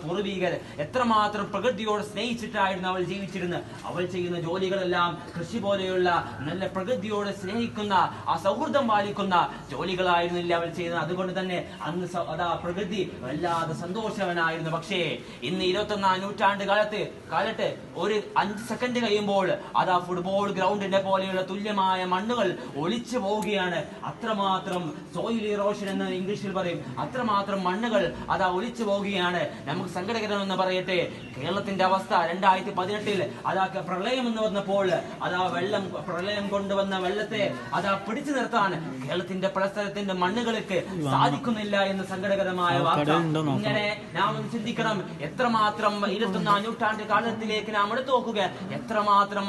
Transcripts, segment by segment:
പൂർവികർ എത്രമാത്രം പ്രകൃതിയോട് സ്നേഹിച്ചിട്ടായിരുന്നു അവൾ ജീവിച്ചിരുന്നത്. അവൾ ചെയ്യുന്ന ജോലികളെല്ലാം കൃഷി പോലെയുള്ള നല്ല പ്രകൃതിയോട് സ്നേഹിക്കുന്ന ആ സൗഹൃദം പാലിക്കുന്ന ജോലികളായിരുന്നില്ല അവൾ ചെയ്യുന്നത്. അതുകൊണ്ട് തന്നെ അന്ന് പ്രകൃതി വല്ലാതെ സന്തോഷവനായിരുന്നു. പക്ഷേ ഇന്ന് 21ാം നൂറ്റാണ്ട് കാലത്ത് ഒരു 5 സെക്കൻഡ് കഴിയുമ്പോൾ ഫുട്ബോൾ ഗ്രൗണ്ടിന്റെ പോലെയുള്ള തുല്യമായ മണ്ണുകൾ ഒലിച്ചു പോവുകയാണ്. അത്രമാത്രം സോയിൽ ഇറോഷൻ എന്ന് ഇംഗ്ലീഷിൽ പറയും. അത്രമാത്രം മണ്ണുകൾ ഒലിച്ചു പോവുകയാണ്. നമുക്ക് സങ്കടകരമെന്ന് പറയട്ടെ, കേരളത്തിന്റെ അവസ്ഥ 2018 പ്രളയം എന്ന് വന്നപ്പോൾ പ്രളയം കൊണ്ടുവന്ന വെള്ളത്തെ പിടിച്ചു നിർത്താൻ കേരളത്തിന്റെ പല സ്ഥലത്തിന്റെ മണ്ണുകൾക്ക് സാധിക്കുന്നില്ല എന്ന് സങ്കടകരമായ വാർത്ത. ഇങ്ങനെ നാം ഒന്ന് ചിന്തിക്കണം, എത്രമാത്രം 21ാം നൂറ്റാണ്ട് കാലത്തിലേക്ക് നാം എടുത്തു നോക്കുക, എത്രമാത്രം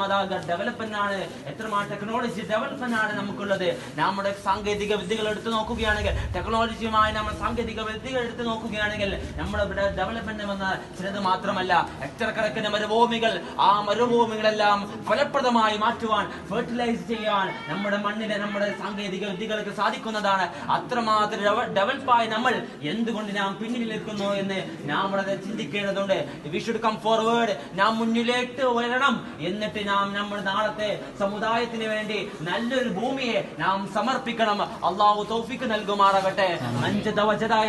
ഡെവലപ്മെന്റ് ആണ്, എത്രമാത്രം ടെക്നോളജി ഡെവലപ്മെന്റ് ആണ് നമുക്കുള്ളത്. നമ്മുടെ സാങ്കേതിക വിദ്യകൾ എടുത്തു നോക്കുകയാണെങ്കിൽ, ടെക്നോളജിയുമായി നമ്മൾ സാങ്കേതിക വിദ്യകൾ എടുത്തു നോക്കുകയാണെങ്കിൽ നമ്മുടെ ഡെവലപ്മെന്റ് വന്ന ചിലത് മാത്രമല്ല, ഹെക്ടർ മരുഭൂമികൾ, ആ മരുഭൂമികളെല്ലാം ഫലപ്രദമായി മാറ്റുവാൻ, ഫെർട്ടിലൈസ് ചെയ്യാൻ നമ്മുടെ മണ്ണിനെ നമ്മുടെ സാങ്കേതിക വിദ്യകൾക്ക് സാധിക്കുന്നതാണ്. അത്രമാത്രം ഡെവലപ്പായി നമ്മൾ എന്തുകൊണ്ട് നാം പിന്നിൽ നിൽക്കുന്നു എന്ന് നാം വളരെ ചിന്തിക്കേണ്ടതുണ്ട്. We should come forward. നാം മുന്നിലേക്ക് വരണം. എന്നിട്ട് നാം നമ്മുടെ നാളത്തെ സമുദായത്തിന് വേണ്ടി നല്ലൊരു ഭൂമിയെ നാം സമർപ്പിക്കണം. അള്ളാഹു തൗഫീഖ് നൽകുമാറാകട്ടെ.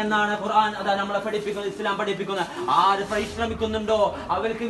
എന്നാണ് ഖുർആൻ നമ്മളെ പഠിപ്പിക്കുന്നത്, ഇസ്ലാം പഠിപ്പിക്കുന്നത്. ആര് പരിശ്രമിക്കുന്നുണ്ടോ അവർക്ക്